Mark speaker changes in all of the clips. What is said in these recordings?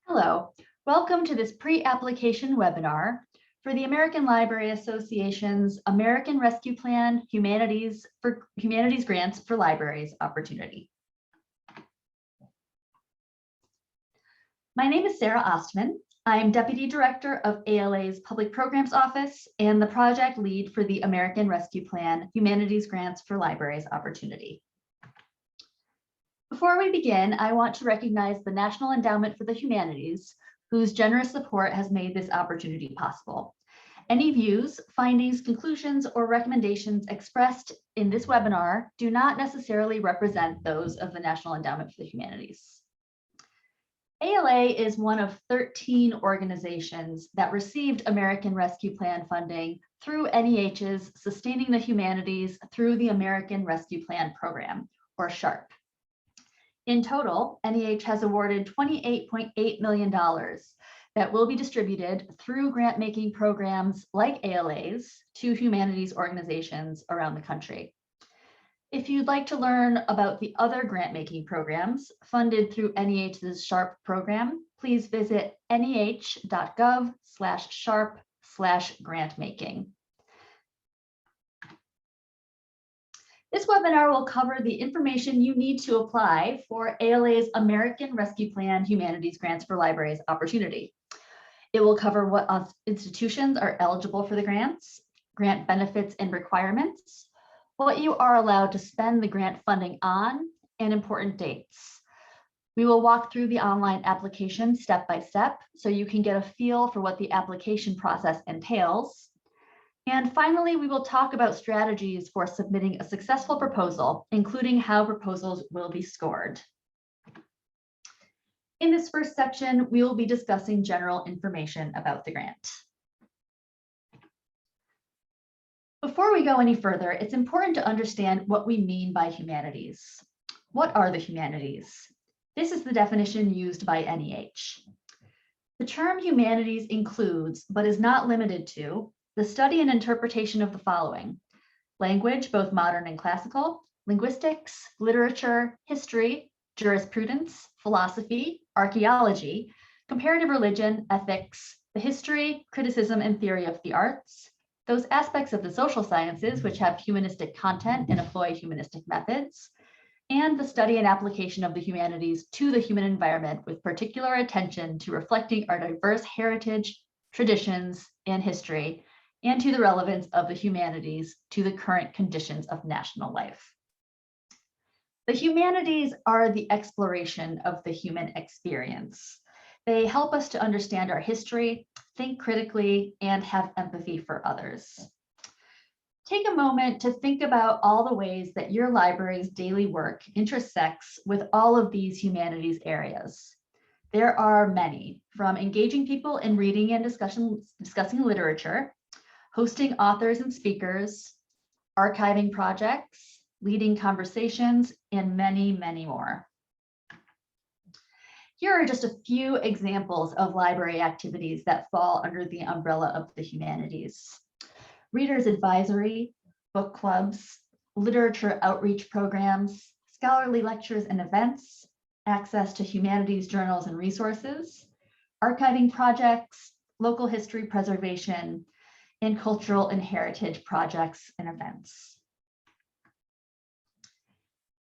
Speaker 1: Hello, welcome to this pre-application webinar for the American Library Association's American Rescue Plan Humanities Grants for Libraries opportunity. My name is Sarah Ostman. I am Deputy Director of ALA's Public Programs Office and the project lead for the American Rescue Plan Humanities Grants for Libraries opportunity. Before we begin, I want to recognize the National Endowment for the Humanities, whose generous support has made this opportunity possible. Any views, findings, conclusions, or recommendations expressed in this webinar do not necessarily represent those of the National Endowment for the Humanities. ALA is one of 13 organizations that received American Rescue Plan funding through NEH's Sustaining the Humanities through the American Rescue Plan Program, or SHARP. In total, NEH has awarded $28.8 million that will be distributed through grant-making programs like ALA's to humanities organizations around the country. If you'd like to learn about the other grant-making programs funded through NEH's SHARP program, please visit nih.gov/sharp/grantmaking. This webinar will cover the information you need to apply for ALA's American Rescue Plan Humanities Grants for Libraries opportunity. It will cover what institutions are eligible for the grants, grant benefits and requirements, what you are allowed to spend the grant funding on, and important dates. We will walk through the online application step by step so you can get a feel for what the application process entails. And finally, we will talk about strategies for submitting a successful proposal, including how proposals will be scored. In this first section, we will be discussing general information about the grant. Before we go any further, it's important to understand what we mean by humanities. What are the humanities? This is the definition used by NEH. The term humanities includes, but is not limited to, the study and interpretation of the following: language, both modern and classical, linguistics, literature, history, jurisprudence, philosophy, archaeology, comparative religion, ethics, the history, criticism, and theory of the arts, those aspects of the social sciences which have humanistic content and employ humanistic methods, and the study and application of the humanities to the human environment with particular attention to reflecting our diverse heritage, traditions, and history, and to the relevance of the humanities to the current conditions of national life. The humanities are the exploration of the human experience. They help us to understand our history, think critically, and have empathy for others. Take a moment to think about all the ways that your library's daily work intersects with all of these humanities areas. There are many, from engaging people in reading and discussing literature, hosting authors and speakers, archiving projects, leading conversations, and many, many more. Here are just a few examples of library activities that fall under the umbrella of the humanities: readers advisory, book clubs, literature outreach programs, scholarly lectures and events, access to humanities journals and resources, archiving projects, local history preservation, and cultural and heritage projects and events.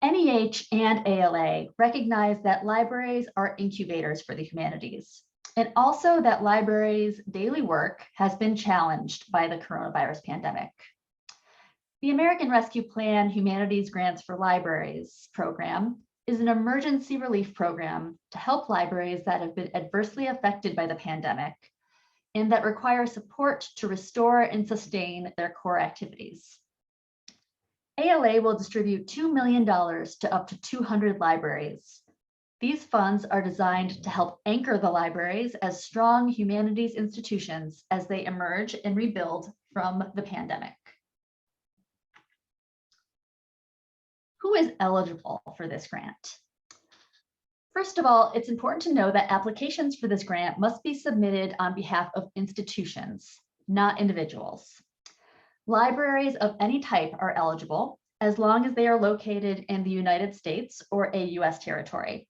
Speaker 1: NEH and ALA recognize that libraries are incubators for the humanities, and also that libraries' daily work has been challenged by the coronavirus pandemic. The American Rescue Plan Humanities Grants for Libraries program is an emergency relief program to help libraries that have been adversely affected by the pandemic and that require support to restore and sustain their core activities. ALA will distribute $2 million to up to 200 libraries. These funds are designed to help anchor the libraries as strong humanities institutions as they emerge and rebuild from the pandemic. Who is eligible for this grant? First of all, it's important to know that applications for this grant must be submitted on behalf of institutions, not individuals. Libraries of any type are eligible as long as they are located in the United States or a US territory.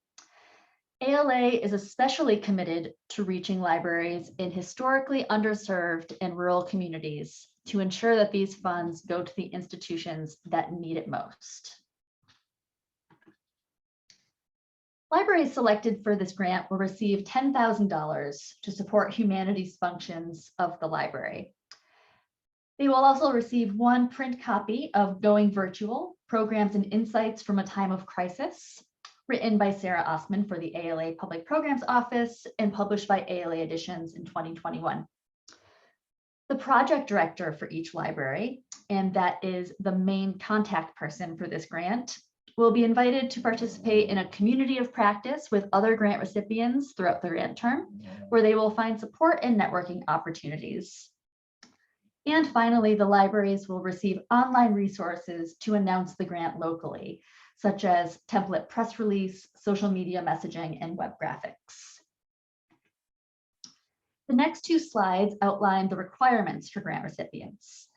Speaker 1: ALA is especially committed to reaching libraries in historically underserved and rural communities to ensure that these funds go to the institutions that need it most. Libraries selected for this grant will receive $10,000 to support humanities functions of the library. They will also receive one print copy of Going Virtual, Programs and Insights from a Time of Crisis, written by Sarah Osman for the ALA Public Programs Office and published by ALA Editions in 2021. The project director for each library, and that is the main contact person for this grant, will be invited to participate in a community of practice with other grant recipients throughout the grant term, where they will find support and networking opportunities. And finally, the libraries will receive online resources to announce the grant locally, such as template press release, social media messaging, and web graphics. The next two slides outline the requirements for grant recipients.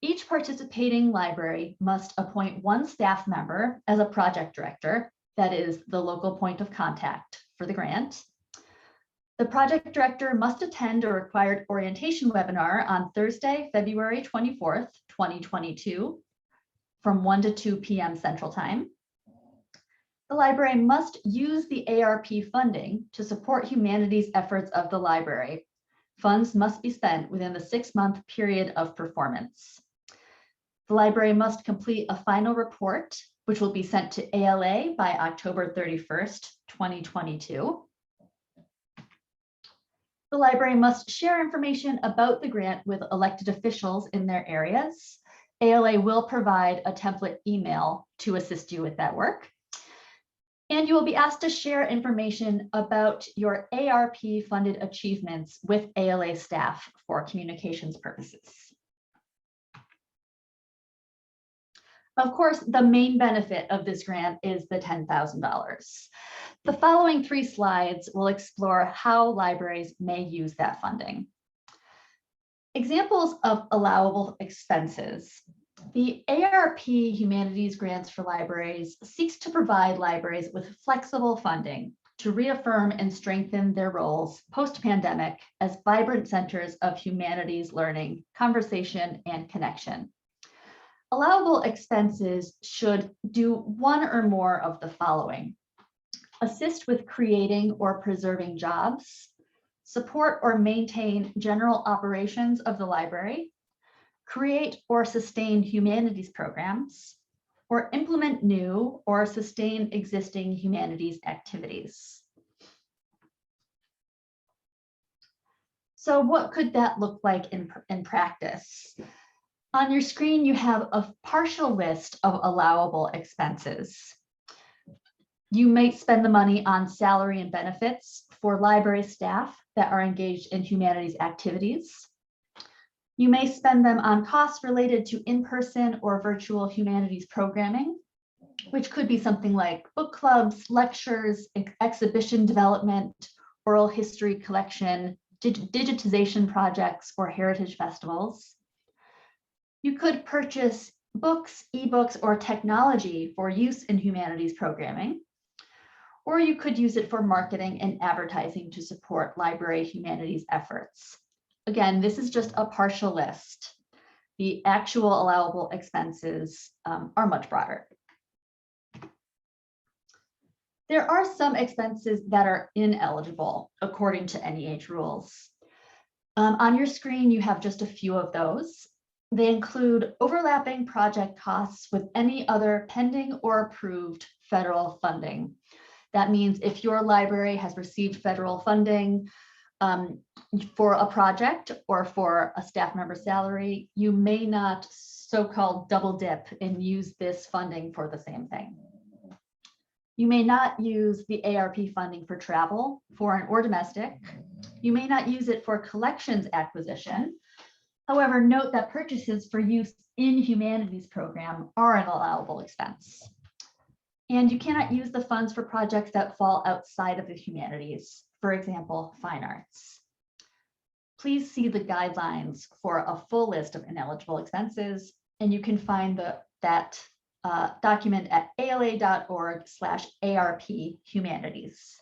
Speaker 1: Each participating library must appoint one staff member as a project director, that is the local point of contact for the grant. The project director must attend a required orientation webinar on Thursday, February 24th, 2022, from 1 to 2 p.m. Central Time. The library must use the ARP funding to support humanities efforts of the library. Funds must be spent within the 6-month period of performance. The library must complete a final report, which will be sent to ALA by October 31st, 2022. The library must share information about the grant with elected officials in their areas. ALA will provide a template email to assist you with that work. And you will be asked to share information about your ARP funded achievements with ALA staff for communications purposes. Of course, the main benefit of this grant is the $10,000. The following 3 slides will explore how libraries may use that funding. Examples of allowable expenses. The ARP Humanities Grants for Libraries seeks to provide libraries with flexible funding to reaffirm and strengthen their roles post-pandemic as vibrant centers of humanities learning, conversation, and connection. Allowable expenses should do one or more of the following: assist with creating or preserving jobs, support or maintain general operations of the library, create or sustain humanities programs, or implement new or sustain existing humanities activities. So what could that look like in practice? On your screen, you have a partial list of allowable expenses. You might spend the money on salary and benefits for library staff that are engaged in humanities activities. You may spend them on costs related to in-person or virtual humanities programming, which could be something like book clubs, lectures, exhibition development, oral history collection, digitization projects, or heritage festivals. You could purchase books, ebooks, or technology for use in humanities programming, or you could use it for marketing and advertising to support library humanities efforts. Again, this is just a partial list. The actual allowable expenses are much broader. There are some expenses that are ineligible according to NEH rules. On your screen, you have just a few of those. They include overlapping project costs with any other pending or approved federal funding. That means if your library has received federal funding for a project or for a staff member salary, you may not so-called double dip and use this funding for the same thing. You may not use the ARP funding for travel, foreign or domestic. You may not use it for collections acquisition. However, note that purchases for use in humanities program are an allowable expense. And you cannot use the funds for projects that fall outside of the humanities, for example, fine arts. Please see the guidelines for a full list of ineligible expenses, and you can find that document at ala.org/ARP humanities.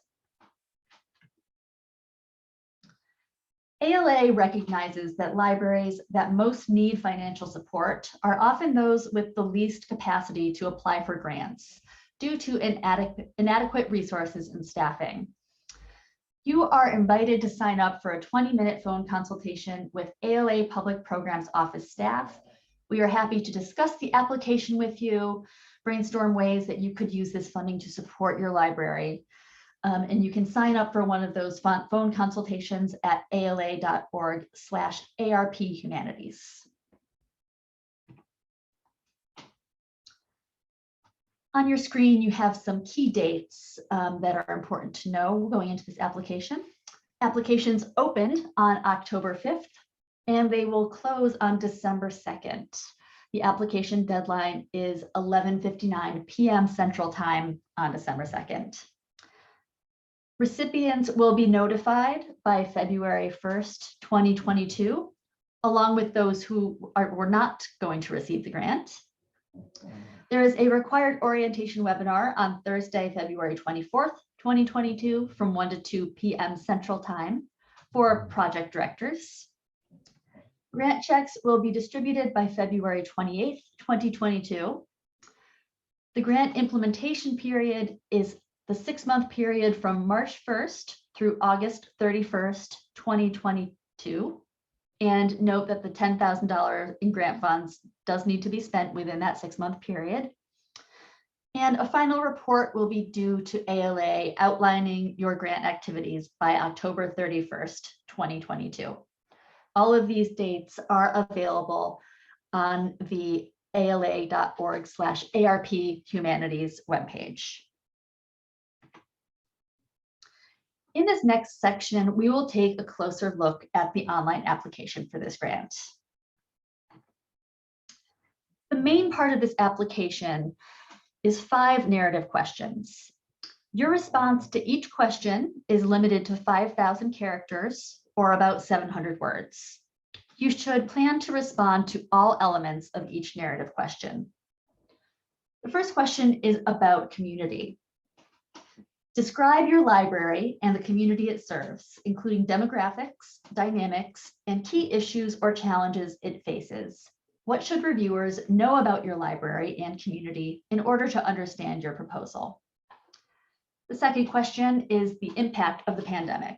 Speaker 1: ALA recognizes that libraries that most need financial support are often those with the least capacity to apply for grants due to inadequate resources and staffing. You are invited to sign up for a 20-minute phone consultation with ALA Public Programs Office staff. We are happy to discuss the application with you, brainstorm ways that you could use this funding to support your library. And you can sign up for one of those phone consultations at ala.org/ARP-humanities. On your screen, you have some key dates that are important to know going into this application. Applications opened on October 5th, and they will close on December 2nd. The application deadline is 11:59 p.m. Central Time on December 2nd. Recipients will be notified by February 1st, 2022, along with those who were not going to receive the grant. There is a required orientation webinar on Thursday, February 24th, 2022 from 1 to 2 p.m. Central Time for project directors. Grant checks will be distributed by February 28th, 2022. The grant implementation period is the 6-month period from March 1st through August 31st, 2022. And note that the $10,000 in grant funds does need to be spent within that 6-month period. And a final report will be due to ALA outlining your grant activities by October 31st, 2022. All of these dates are available on the ala.org/ARP-humanities webpage. In this next section, we will take a closer look at the online application for this grant. The main part of this application is 5 narrative questions. Your response to each question is limited to 5,000 characters, or about 700 words. You should plan to respond to all elements of each narrative question. The first question is about community. Describe your library and the community it serves, including demographics, dynamics, and key issues or challenges it faces. What should reviewers know about your library and community in order to understand your proposal? The second question is the impact of the pandemic.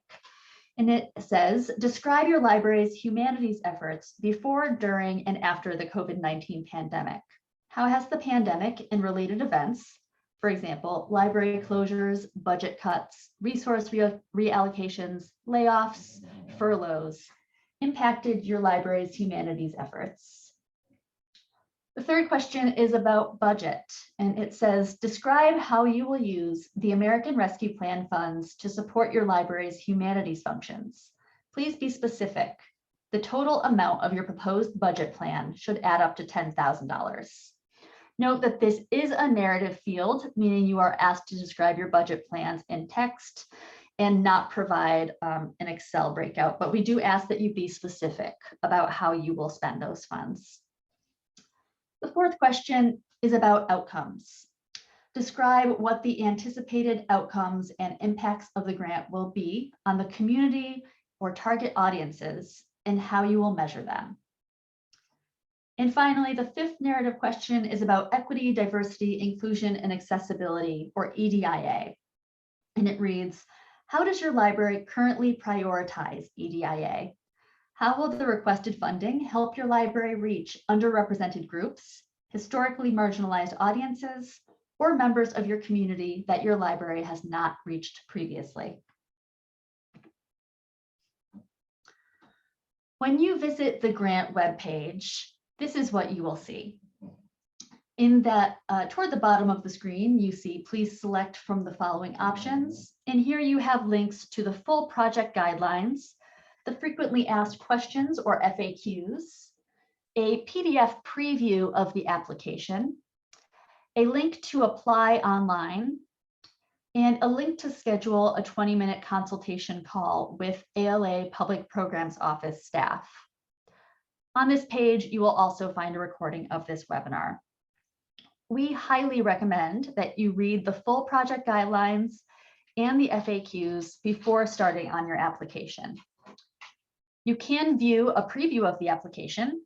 Speaker 1: And it says, describe your library's humanities efforts before, during, and after the COVID-19 pandemic. How has the pandemic and related events, for example, library closures, budget cuts, resource reallocations, layoffs, furloughs, impacted your library's humanities efforts? The third question is about budget, and it says, describe how you will use the American Rescue Plan funds to support your library's humanities functions. Please be specific. The total amount of your proposed budget plan should add up to $10,000. Note that this is a narrative field, meaning you are asked to describe your budget plans in text and not provide an Excel breakout, but we do ask that you be specific about how you will spend those funds. The fourth question is about outcomes. Describe what the anticipated outcomes and impacts of the grant will be on the community or target audiences and how you will measure them. And finally, the fifth narrative question is about equity, diversity, inclusion, and accessibility, or EDIA. And it reads, how does your library currently prioritize EDIA? How will the requested funding help your library reach underrepresented groups, historically marginalized audiences, or members of your community that your library has not reached previously? When you visit the grant webpage, this is what you will see. In that, toward the bottom of the screen, you see, please select from the following options. And here you have links to the full project guidelines, the frequently asked questions or FAQs, a PDF preview of the application, a link to apply online, and a link to schedule a 20-minute consultation call with ALA Public Programs Office staff. On this page, you will also find a recording of this webinar. We highly recommend that you read the full project guidelines and the FAQs before starting on your application. You can view a preview of the application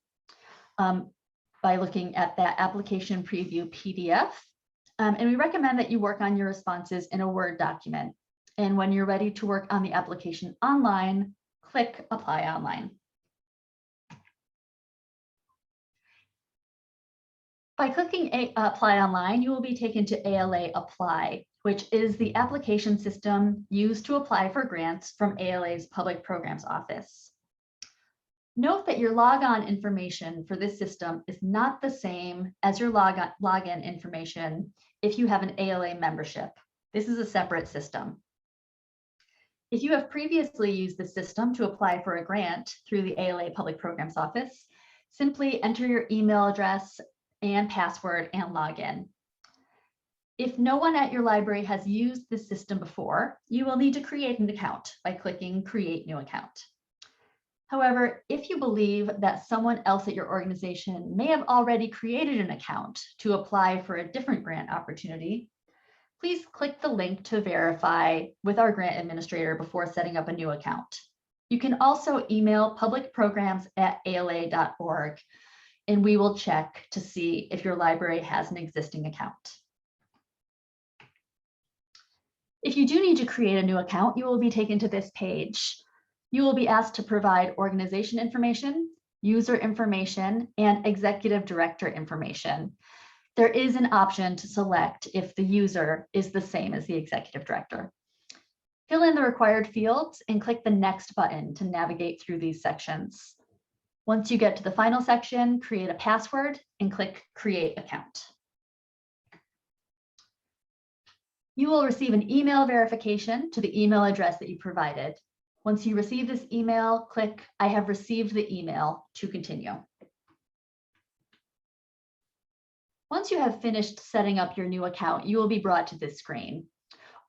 Speaker 1: by looking at that application preview PDF. And we recommend that you work on your responses in a Word document. And when you're ready to work on the application online, click Apply Online. By clicking Apply Online, you will be taken to ALA Apply, which is the application system used to apply for grants from ALA's Public Programs Office. Note that your logon information for this system is not the same as your login information if you have an ALA membership. This is a separate system. If you have previously used the system to apply for a grant through the ALA Public Programs Office, simply enter your email address and password and log in. If no one at your library has used this system before, you will need to create an account by clicking Create New Account. However, if you believe that someone else at your organization may have already created an account to apply for a different grant opportunity, please click the link to verify with our grant administrator before setting up a new account. You can also email publicprograms@ala.org, and we will check to see if your library has an existing account. If you do need to create a new account, you will be taken to this page. You will be asked to provide organization information, user information, and executive director information. There is an option to select if the user is the same as the executive director. Fill in the required fields and click the Next button to navigate through these sections. Once you get to the final section, create a password and click Create Account. You will receive an email verification to the email address that you provided. Once you receive this email, click I have received the email to continue. Once you have finished setting up your new account, you will be brought to this screen.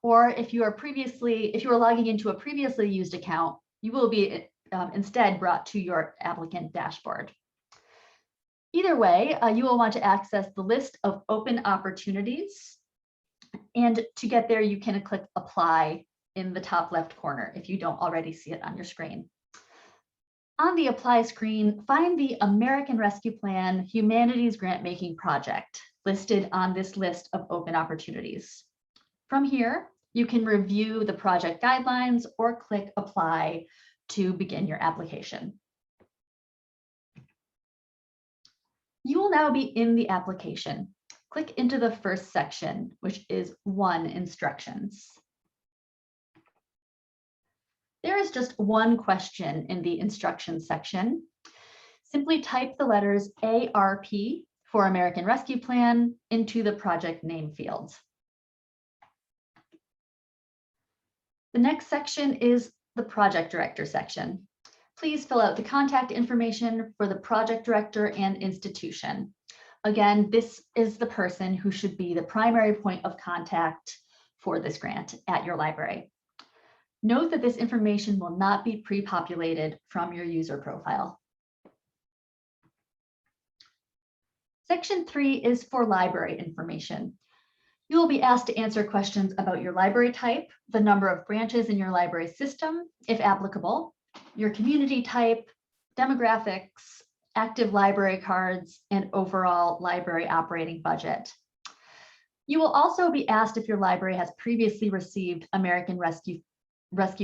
Speaker 1: Or if you are logging into a previously used account, you will be instead brought to your applicant dashboard. Either way, you will want to access the list of open opportunities. And to get there, you can click Apply in the top left corner if you don't already see it on your screen. On the Apply screen, find the American Rescue Plan Humanities Grantmaking Project listed on this list of open opportunities. From here, you can review the project guidelines or click Apply to begin your application. You will now be in the application. Click into the first section, which is 1 Instructions. There is just one question in the instructions section. Simply type the letters ARP for American Rescue Plan into the project name field. The next section is the project director section. Please fill out the contact information for the project director and institution. Again, this is the person who should be the primary point of contact for this grant at your library. Note that this information will not be pre-populated from your user profile. Section 3 is for library information. You will be asked to answer questions about your library type, the number of branches in your library system, if applicable, your community type, demographics, active library cards, and overall library operating budget. You will also be asked if your library has previously received American Rescue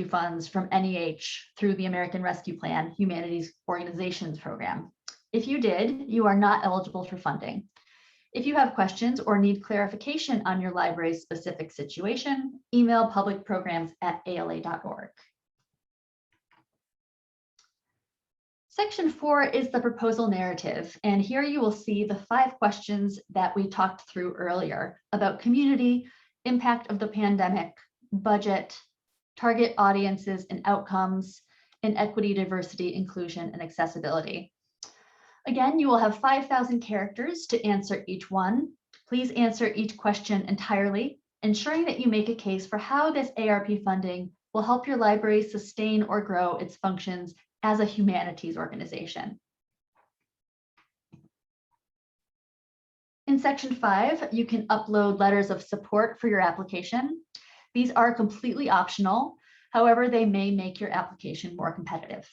Speaker 1: funds from NEH through the American Rescue Plan Humanities Organizations Program. If you did, you are not eligible for funding. If you have questions or need clarification on your library's specific situation, email publicprograms@ala.org. Section 4 is the proposal narrative, and here you will see the 5 questions that we talked through earlier about community, impact of the pandemic, budget, target audiences and outcomes, and equity, diversity, inclusion, and accessibility. Again, you will have 5,000 characters to answer each one. Please answer each question entirely, ensuring that you make a case for how this ARP funding will help your library sustain or grow its functions as a humanities organization. In section 5, you can upload letters of support for your application. These are completely optional. However, they may make your application more competitive.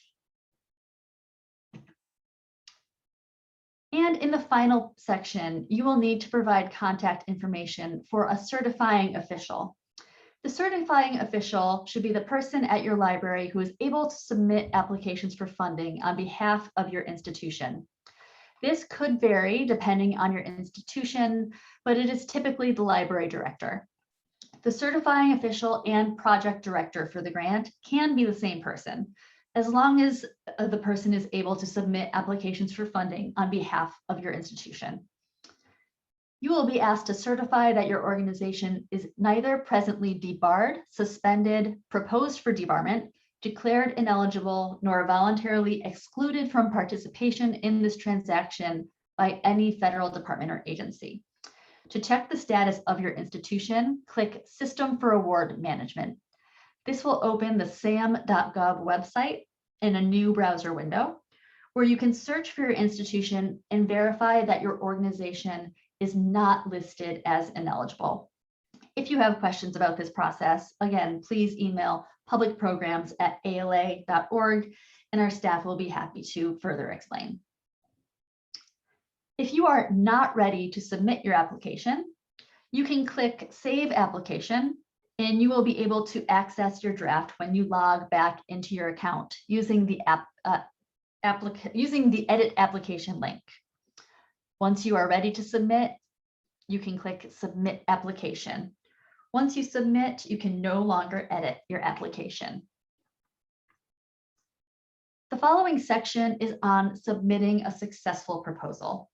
Speaker 1: And in the final section, you will need to provide contact information for a certifying official. The certifying official should be the person at your library who is able to submit applications for funding on behalf of your institution. This could vary depending on your institution, but it is typically the library director. The certifying official and project director for the grant can be the same person, as long as the person is able to submit applications for funding on behalf of your institution. You will be asked to certify that your organization is neither presently debarred, suspended, proposed for debarment, declared ineligible, nor voluntarily excluded from participation in this transaction by any federal department or agency. To check the status of your institution, click System for Award Management. This will open the sam.gov website in a new browser window, where you can search for your institution and verify that your organization is not listed as ineligible. If you have questions about this process, again, please email publicprograms@ala.org, and our staff will be happy to further explain. If you are not ready to submit your application, you can click Save Application, and you will be able to access your draft when you log back into your account using the Edit Application link. Once you are ready to submit, you can click Submit Application. Once you submit, you can no longer edit your application. The following section is on submitting a successful proposal.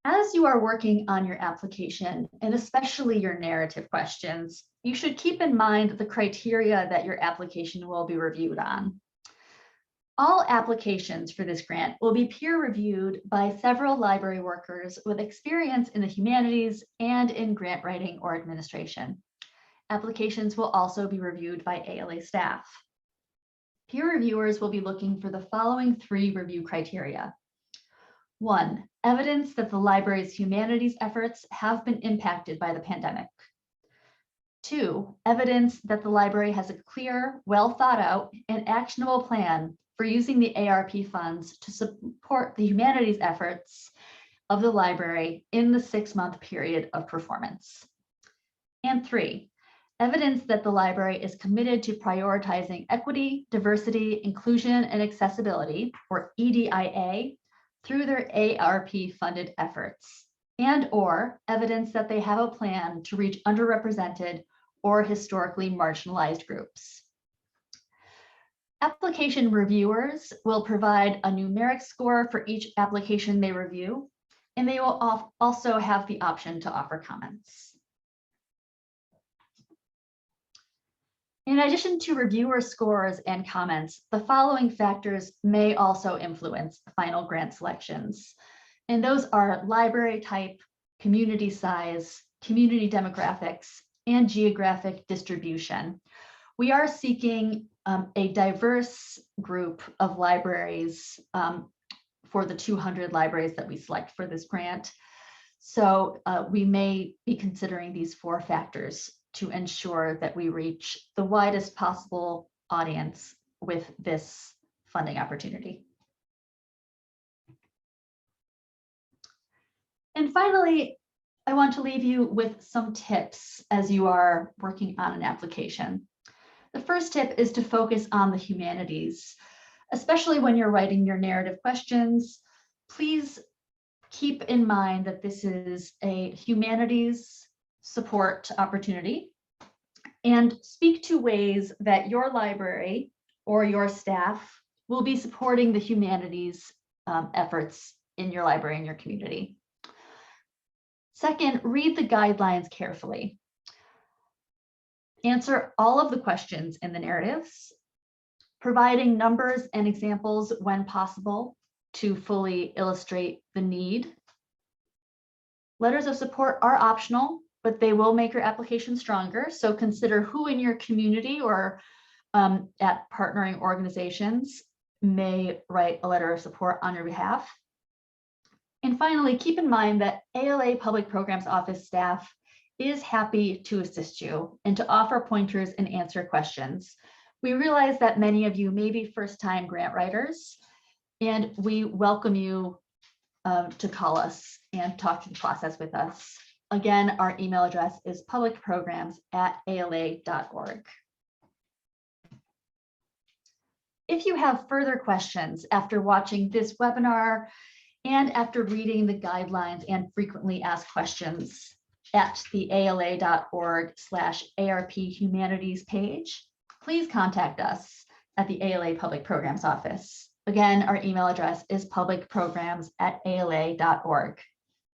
Speaker 1: As you are working on your application, and especially your narrative questions, you should keep in mind the criteria that your application will be reviewed on. All applications for this grant will be peer reviewed by several library workers with experience in the humanities and in grant writing or administration. Applications will also be reviewed by ALA staff. Peer reviewers will be looking for the following 3 review criteria. 1, evidence that the library's humanities efforts have been impacted by the pandemic. 2, evidence that the library has a clear, well thought out, and actionable plan for using the ARP funds to support the humanities efforts of the library in the 6-month period of performance. And 3, evidence that the library is committed to prioritizing equity, diversity, inclusion, and accessibility, or EDIA, through their ARP funded efforts, and/or evidence that they have a plan to reach underrepresented or historically marginalized groups. Application reviewers will provide a numeric score for each application they review, and they will also have the option to offer comments. In addition to reviewer scores and comments, the following factors may also influence final grant selections. And those are library type, community size, community demographics, and geographic distribution. We are seeking a diverse group of libraries for the 200 libraries that we select for this grant. So we may be considering these 4 factors to ensure that we reach the widest possible audience with this funding opportunity. And finally, I want to leave you with some tips as you are working on an application. The first tip is to focus on the humanities, especially when you're writing your narrative questions. Please keep in mind that this is a humanities support opportunity, and speak to ways that your library or your staff will be supporting the humanities efforts in your library and your community. Second, read the guidelines carefully. Answer all of the questions in the narratives, providing numbers and examples when possible to fully illustrate the need. Letters of support are optional, but they will make your application stronger. So consider who in your community or at partnering organizations may write a letter of support on your behalf. And finally, keep in mind that ALA Public Programs Office staff is happy to assist you and to offer pointers and answer questions. We realize that many of you may be first-time grant writers, And we welcome you to call us and talk through the process with us. Again, our email address is publicprograms@ala.org. If you have further questions after watching this webinar and after reading the guidelines and frequently asked questions at the ala.org/ARP Humanities page, please contact us at the ALA Public Programs Office. Again, our email address is publicprograms@ala.org.